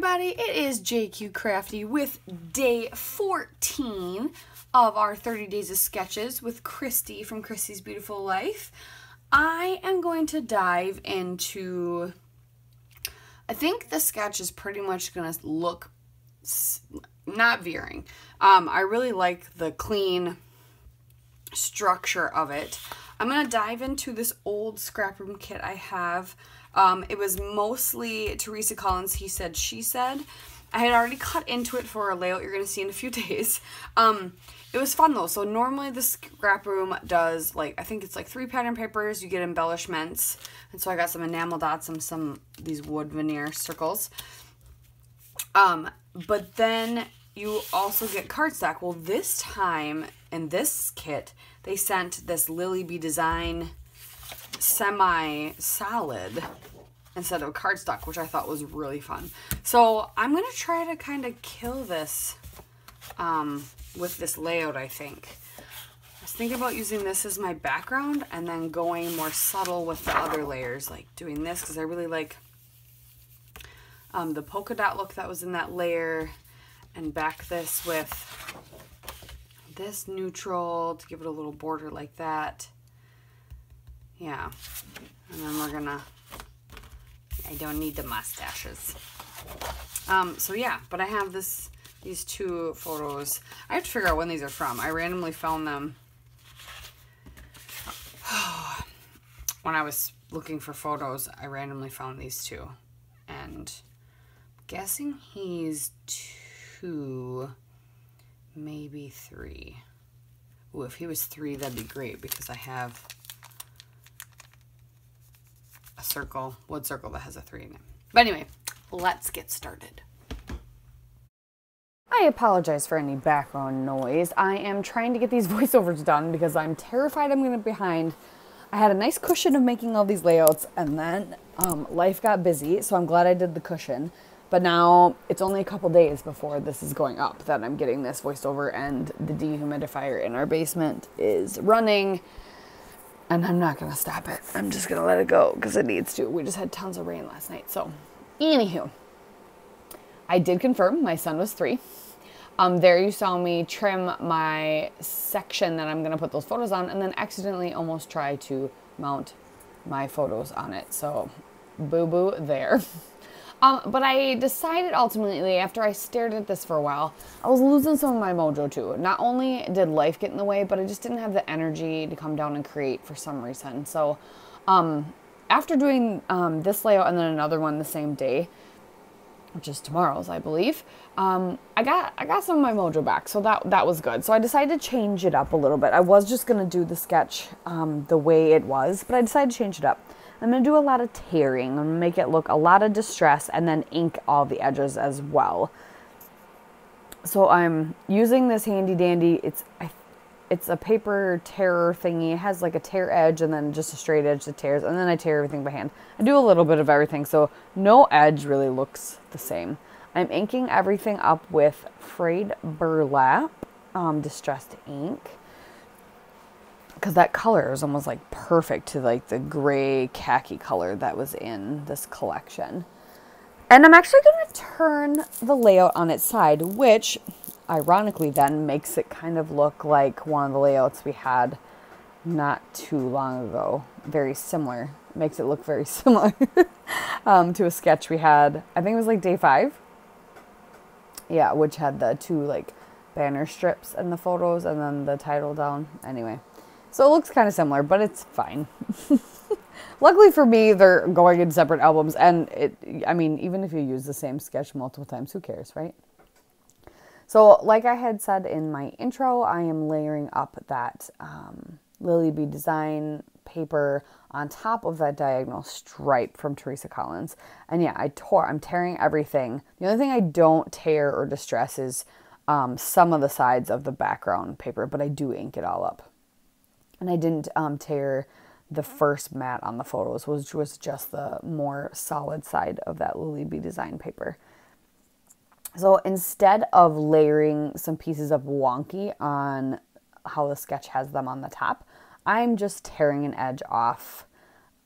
everybody, it is JQ Crafty with day 14 of our 30 Days of Sketches with Christy from Christy's Beautiful Life. I am going to dive into, I think the sketch is pretty much going to look not veering. I really like the clean structure of it. I'm going to dive into this old scrap room kit I have. It was mostly Teresa Collins' He Said, She Said. I had already cut into it for a layout you're going to see in a few days. It was fun though. So normally the scrap room does I think it's 3 pattern papers. You get embellishments. And so I got some enamel dots and some these wood veneer circles. But then you also get cardstock. Well, this time in this kit, they sent this Lily Bee Design semi-solid instead of cardstock, which I thought was really fun. So I'm going to try to kind of kill this with this layout, I think. I was thinking about using this as my background and then going more subtle with the other layers, like doing this, because I really like the polka dot look that was in that layer, and back this with this neutral to give it a little border like that. Yeah, and then we're gonna, I don't need the mustaches. So yeah, but I have these two photos. I have to figure out when these are from. I randomly found them when I was looking for photos. I randomly found these two, and I'm guessing he's 2, maybe 3. Ooh, if he was 3, that'd be great, because I have a wood circle that has a 3 in it. But anyway, let's get started. I apologize for any background noise. I am trying to get these voiceovers done because I'm terrified I'm going to be behind. I had a nice cushion of making all these layouts, and then life got busy, so I'm glad I did the cushion. But now it's only a couple days before this is going up that I'm getting this voiceover, and the dehumidifier in our basement is running. And I'm not going to stop it. I'm just going to let it go because it needs to. We just had tons of rain last night. So, anywho, I did confirm my son was 3. There you saw me trim my section that I'm going to put those photos on, and then accidentally almost try to mount my photos on it. So, boo-boo there. But I decided ultimately, after I stared at this for a while, I was losing some of my mojo too. Not only did life get in the way, but I just didn't have the energy to come down and create for some reason. So after doing this layout and then another one the same day, which is tomorrow's, I believe, I got some of my mojo back. So that was good. So I decided to change it up a little bit. I was just going to do the sketch the way it was, but I decided to change it up. I'm going to do a lot of tearing. I'm going to make it look a lot of distress and then ink all the edges as well. So I'm using this handy dandy, it's a paper tearer thingy. It has like a tear edge and then just a straight edge that tears, and then I tear everything by hand. I do a little bit of everything, so no edge really looks the same. I'm inking everything up with frayed burlap, distressed ink, because that color is almost like perfect to like the gray khaki color that was in this collection. And I'm actually going to turn the layout on its side, which ironically then makes it kind of look like one of the layouts we had not too long ago. Very similar. Makes it look very similar to a sketch we had, I think it was like day 5. Yeah, which had the 2 like banner strips in the photos and then the title down. Anyway. So it looks kind of similar, but it's fine. Luckily for me, they're going in separate albums, and I mean, even if you use the same sketch multiple times, who cares, right? So like I had said in my intro, I am layering up that Lily Bee Design paper on top of that diagonal stripe from Teresa Collins. And yeah, I'm tearing everything. The only thing I don't tear or distress is some of the sides of the background paper, but I do ink it all up. And I didn't tear the first mat on the photos, which was just the more solid side of that Lily Bee Design paper. So instead of layering some pieces of wonky on how the sketch has them on the top, I'm just tearing an edge off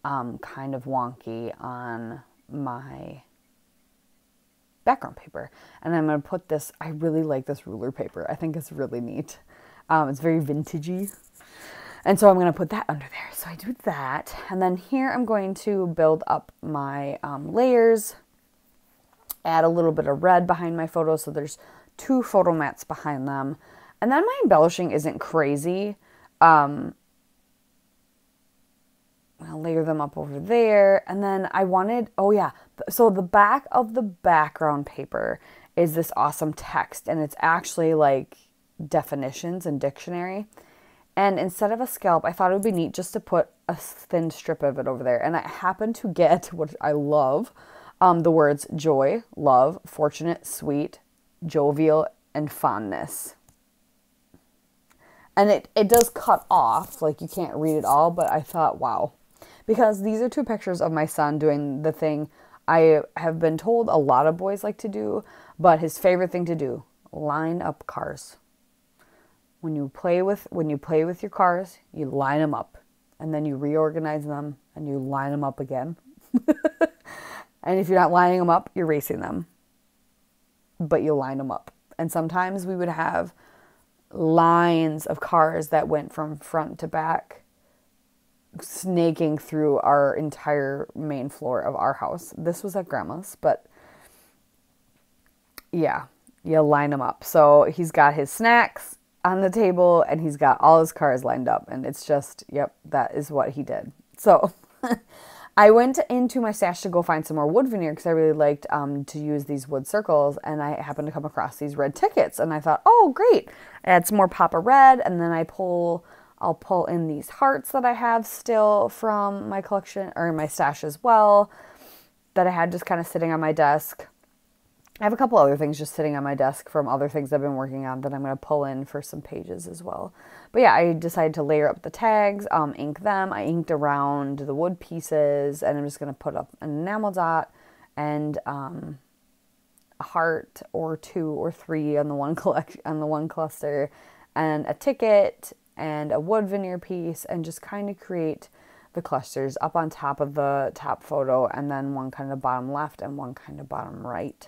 kind of wonky on my background paper. And I'm going to put this, I really like this ruler paper. I think it's really neat. It's very vintagey. And so I'm going to put that under there. So I do that. And then here I'm going to build up my layers, add a little bit of red behind my photos. So there's 2 photo mats behind them. And then my embellishing isn't crazy. I'll layer them up over there. And then I wanted, oh yeah, so the back of the background paper is this awesome text. And it's actually like definitions and dictionary. And instead of a scalp, I thought it would be neat just to put a thin strip of it over there. And I happened to get, what I love, the words joy, love, fortunate, sweet, jovial, and fondness. And it does cut off, like you can't read it all, but I thought, wow. Because these are 2 pictures of my son doing the thing I have been told a lot of boys like to do, but his favorite thing to do, line up cars. When you play with your cars, you line them up, and then you reorganize them, and you line them up again. And if you're not lining them up, you're racing them. But you line them up. And sometimes we would have lines of cars that went from front to back, snaking through our entire main floor of our house. This was at Grandma's, but yeah, you line them up. So he's got his snacks on the table and he's got all his cars lined up, and it's just, yep, that is what he did. So I went into my stash to go find some more wood veneer because I really liked to use these wood circles, and I happened to come across these red tickets, and I thought, oh great, add some more pop of red, and then I'll pull in these hearts that I have still from my collection, or my stash as well, that I had just kind of sitting on my desk. I have a couple other things just sitting on my desk from other things I've been working on that I'm going to pull in for some pages as well. But yeah, I decided to layer up the tags, ink them. I inked around the wood pieces, and I'm just going to put up an enamel dot and a heart or 2 or 3 on the one cluster, and a ticket and a wood veneer piece, and just kind of create the clusters up on top of the top photo, and then one kind of bottom left and one kind of bottom right.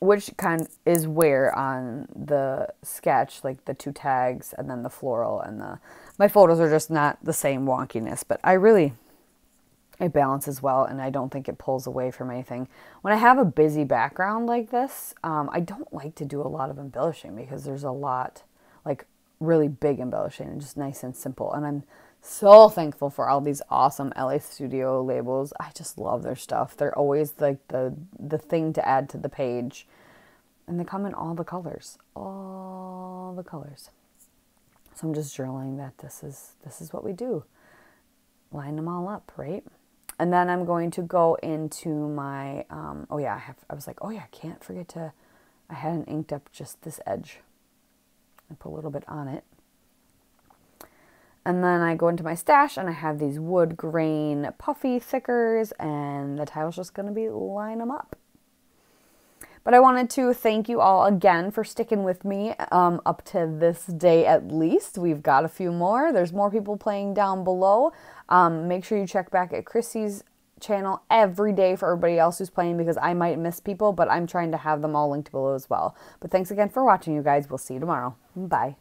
Which kind is where on the sketch, like the 2 tags and then the floral and my photos are just not the same wonkiness, but it balances well, and I don't think it pulls away from anything. When I have a busy background like this, I don't like to do a lot of embellishing because there's a lot, like really big embellishing and just nice and simple. And I'm so thankful for all these awesome LA Studio labels. I just love their stuff. They're always like the thing to add to the page. And they come in all the colors. All the colors. So I'm just journaling that this is what we do. Line them all up, right? And then I'm going to go into my I was like, oh yeah, I can't forget to, I hadn't inked up just this edge. I put a little bit on it. And then I go into my stash and I have these wood grain puffy thickers, and the title's just going to be line them up. But I wanted to thank you all again for sticking with me up to this day at least. We've got a few more. There's more people playing down below. Make sure you check back at Chrissy's channel every day for everybody else who's playing, because I might miss people, but I'm trying to have them all linked below as well. But thanks again for watching, you guys. We'll see you tomorrow. Bye.